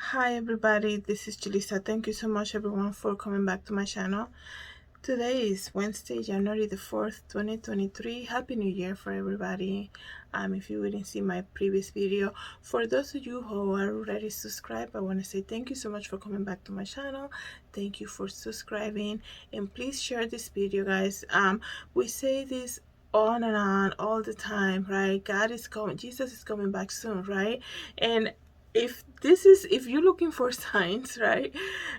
Hi everybody, this is Julissa. Thank you so much everyone for coming back to my channel. Today is Wednesday, January the 4th, 2023. Happy New Year for everybody. If you didn't see my previous video, for those of you who are already subscribed, I want to say thank you so much for coming back to my channel. Thank you for subscribing, and please share this video, guys. We say this on and on all the time, right? God is coming, Jesus is coming back soon, right? And if you're looking for signs, right,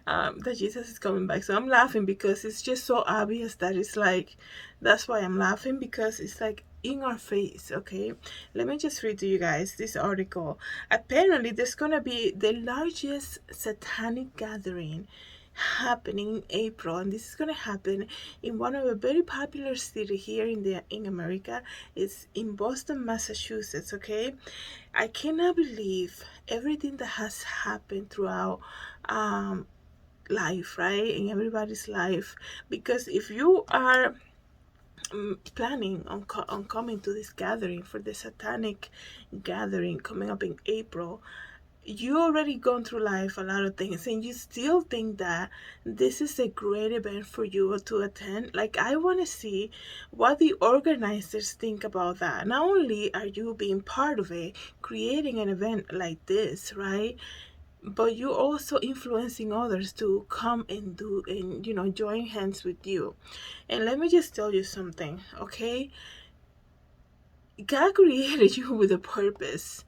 that Jesus is coming back. So I'm laughing because it's just so obvious that it's like, that's why I'm laughing, because it's like in our face. Okay, let me just read to you guys this article. Apparently there's gonna be the largest satanic gathering happening in April, and this is going to happen in one of a very popular city here in America. It's in Boston, Massachusetts. Okay, I cannot believe everything that has happened throughout life, right, in everybody's life. Because if you are planning on coming to this gathering, for the satanic gathering coming up in April, you already gone through life a lot of things, and you still think that this is a great event for you to attend. Like, I want to see what the organizers think about that. Not only are you being part of it, creating an event like this, right, but you're also influencing others to come and do, and join hands with you. And let me just tell you something, okay? God created you with a purpose,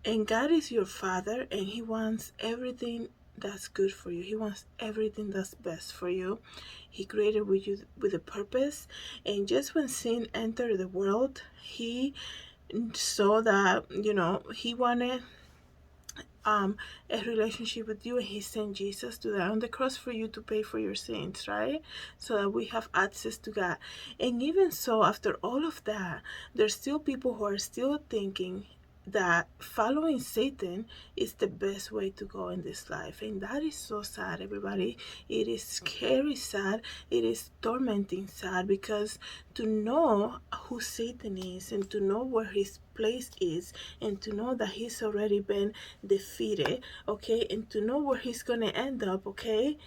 and God is your father, and he wants everything that's good for you. He wants everything that's best for you. He created with you with a purpose. And just when sin entered the world, he saw that, he wanted a relationship with you, and he sent Jesus to die on the cross for you to pay for your sins, right? So that we have access to God. And even so, after all of that, there's still people who are still thinking that following Satan is the best way to go in this life. And that is so sad, everybody. It is scary sad. It is tormenting sad, because to know who Satan is, and to know where his place is, and to know that he's already been defeated, okay, and to know where he's gonna end up, okay,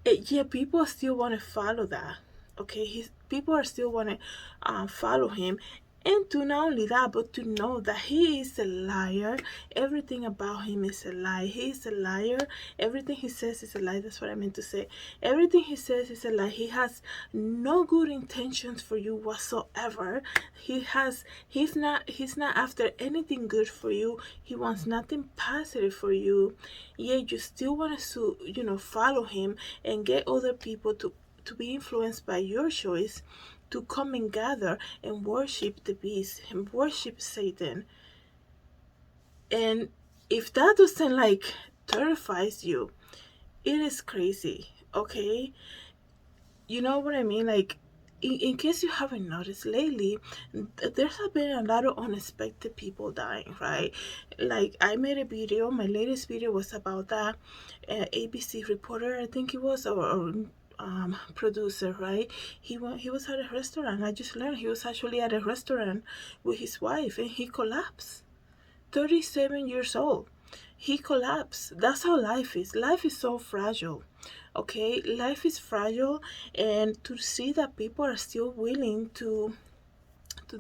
yeah, people still want to follow that, okay. People are still want to follow him. And to not only that, but to know that he is a liar. Everything about him is a lie. He is a liar. Everything he says is a lie. That's what I meant to say. Everything he says is a lie. He has no good intentions for you whatsoever. He's not after anything good for you. He wants nothing positive for you. Yet you still want to follow him and get other people to be influenced by your choice, to come and gather and worship the beast and worship Satan. And if that doesn't like terrifies you, it is crazy, okay? You know what I mean? Like, in case you haven't noticed lately, there's been a lot of unexpected people dying, right? Like, I made a video. My latest video was about that ABC reporter, I think it was, or producer, right? He was at a restaurant. I just learned he was actually at a restaurant with his wife, and he collapsed. 37 years old. He collapsed. That's how life is. Life is so fragile. Okay? Life is fragile, and to see that people are still willing to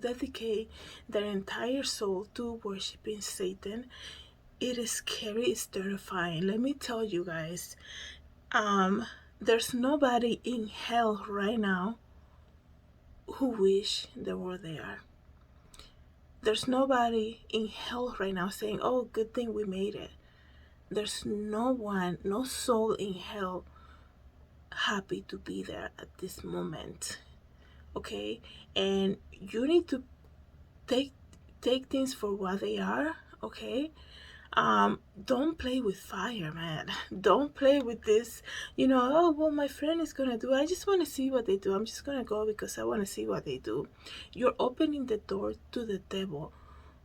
dedicate their entire soul to worshiping Satan, it is scary, it's terrifying. Let me tell you guys, there's nobody in hell right now who wish they were there. There's nobody in hell right now saying, oh, good thing we made it. There's no one, no soul in hell happy to be there at this moment. Okay? And you need to take things for what they are, okay? Don't play with fire, man. Don't play with this, oh, well, my friend is gonna do it. I just want to see what they do. I'm just gonna go because I want to see what they do. You're opening the door to the devil,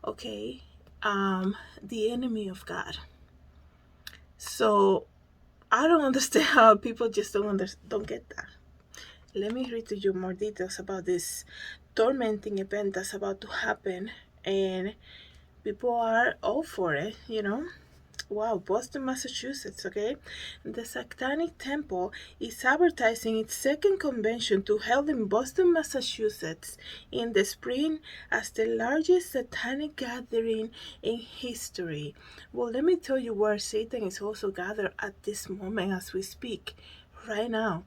okay? The enemy of God. So I don't understand how people just don't get that. Let me read to you more details about this tormenting event that's about to happen, and people are all for it. Wow, Boston, Massachusetts, okay? The Satanic Temple is advertising its second convention to held in Boston, Massachusetts in the spring as the largest satanic gathering in history. Well, let me tell you where Satan is also gathered at this moment as we speak, right now.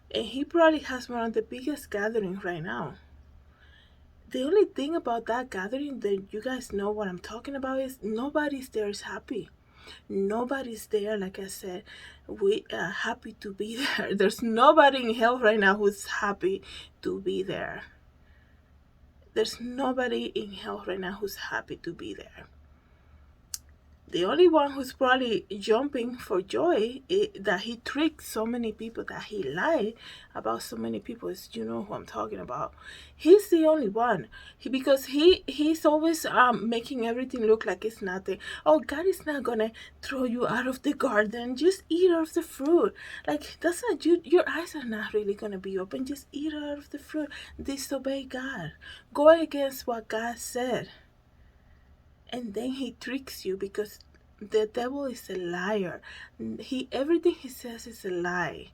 And he probably has one of the biggest gatherings right now. The only thing about that gathering that you guys know what I'm talking about is nobody's there is happy. Nobody's there, like I said, we are happy to be there. There's nobody in hell right now who's happy to be there. There's nobody in hell right now who's happy to be there. The only one who's probably jumping for joy is that he tricked so many people, that he lied about so many people, is, you know who I'm talking about. He's the only one. Because he's always making everything look like it's nothing. Oh, God is not gonna throw you out of the garden. Just eat out of the fruit. Like, that's not you. Your eyes are not really gonna be open. Just eat out of the fruit. Disobey God. Go against what God said. And then he tricks you, because the devil is a liar. Everything he says is a lie.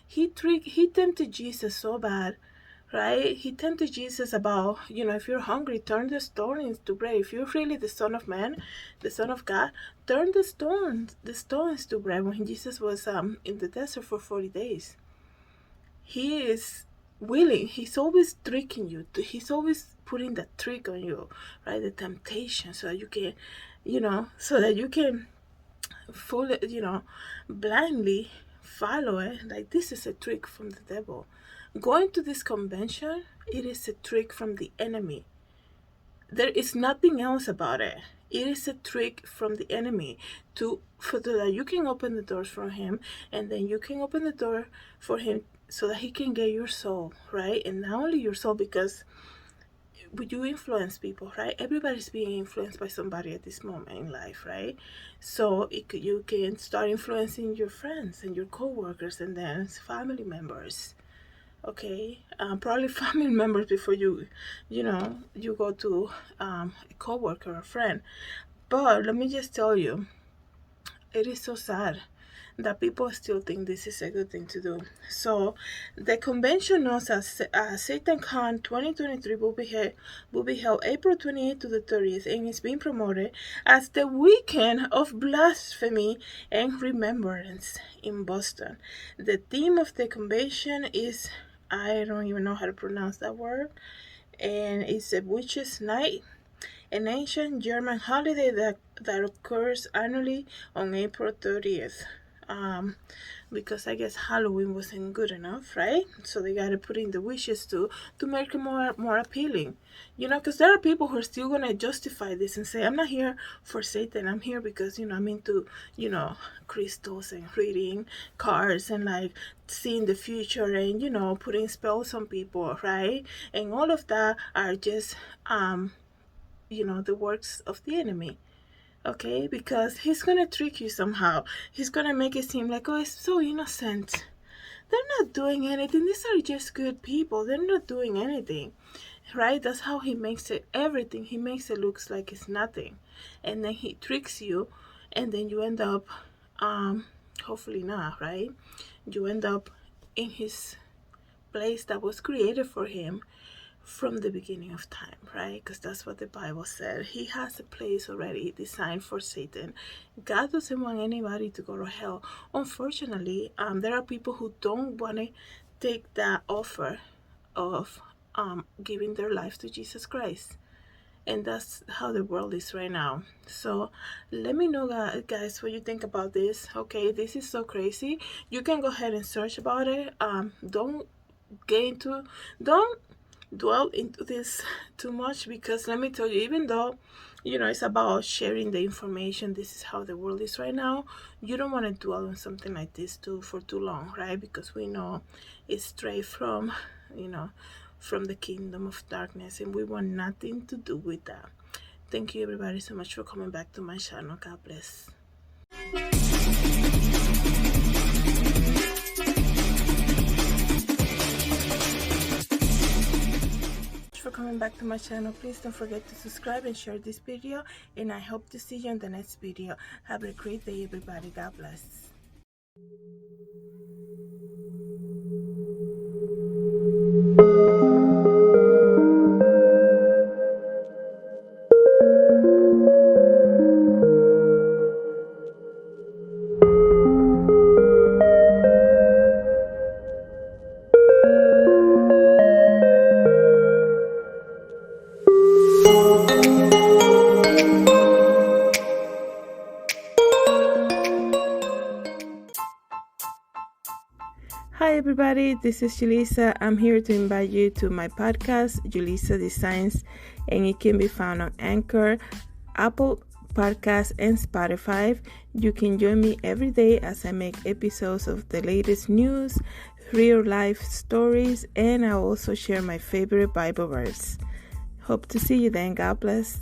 He tempted Jesus so bad, right? He tempted Jesus about, if you're hungry, turn the stone into bread. If you're really the Son of Man, the Son of God, turn the stones to bread. When Jesus was in the desert for 40 days, he is willing. He's always tricking you. He's always putting that trick on you, right? The temptation, so that you can, fully, blindly follow it. Like, this is a trick from the devil. Going to this convention, it is a trick from the enemy. There is nothing else about it. It is a trick from the enemy so that you can open the doors for him, and then you can open the door for him so that he can get your soul, right? And not only your soul, because you influence people, right? Everybody's being influenced by somebody at this moment in life, right? So you can start influencing your friends and your co-workers, and then family members, okay? Probably family members before you go to a co-worker or friend. But let me just tell you, it is so sad that people still think this is a good thing to do. So the convention known as SatanCon 2023 will be held April 28th to the 30th, and is being promoted as the weekend of blasphemy and remembrance in Boston. The theme of the convention is, I don't even know how to pronounce that word, and it's a witch's night, an ancient German holiday that occurs annually on April 30th. Because I guess Halloween wasn't good enough, right? So they gotta put in the wishes to make it more appealing, because there are people who are still gonna justify this and say, I'm not here for Satan, I'm here because I'm into crystals and reading cards and like seeing the future and putting spells on people, right? And all of that are just the works of the enemy. Okay, because he's gonna trick you somehow. He's gonna make it seem like, oh, it's so innocent. They're not doing anything. These are just good people. They're not doing anything, right? That's how he makes it. Everything he makes it looks like it's nothing, and then he tricks you, and then you end up, hopefully not, right? You end up in his place that was created for him from the beginning of time, right? Because that's what the Bible said. He has a place already designed for Satan. God doesn't want anybody to go to hell. Unfortunately, there are people who don't want to take that offer of giving their life to Jesus Christ. And that's how the world is right now. So let me know, guys, what you think about this. Okay, this is so crazy. You can go ahead and search about it. Don't dwell into this too much, because let me tell you, even though it's about sharing the information, this is how the world is right now, you don't want to dwell on something like this for too long, right? Because we know it's straight from from the kingdom of darkness, and we want nothing to do with that. Thank you, everybody, so much for coming back to my channel. God bless. coming back to my channel. Please don't forget to subscribe and share this video, and I hope to see you in the next video. Have a great day, everybody. God bless. Hi everybody, this is Julissa. I'm here to invite you to my podcast, JulissaDesigns, and it can be found on Anchor, Apple Podcasts, and Spotify. You can join me every day as I make episodes of the latest news, real life stories, and I also share my favorite Bible verse. Hope to see you then. God bless.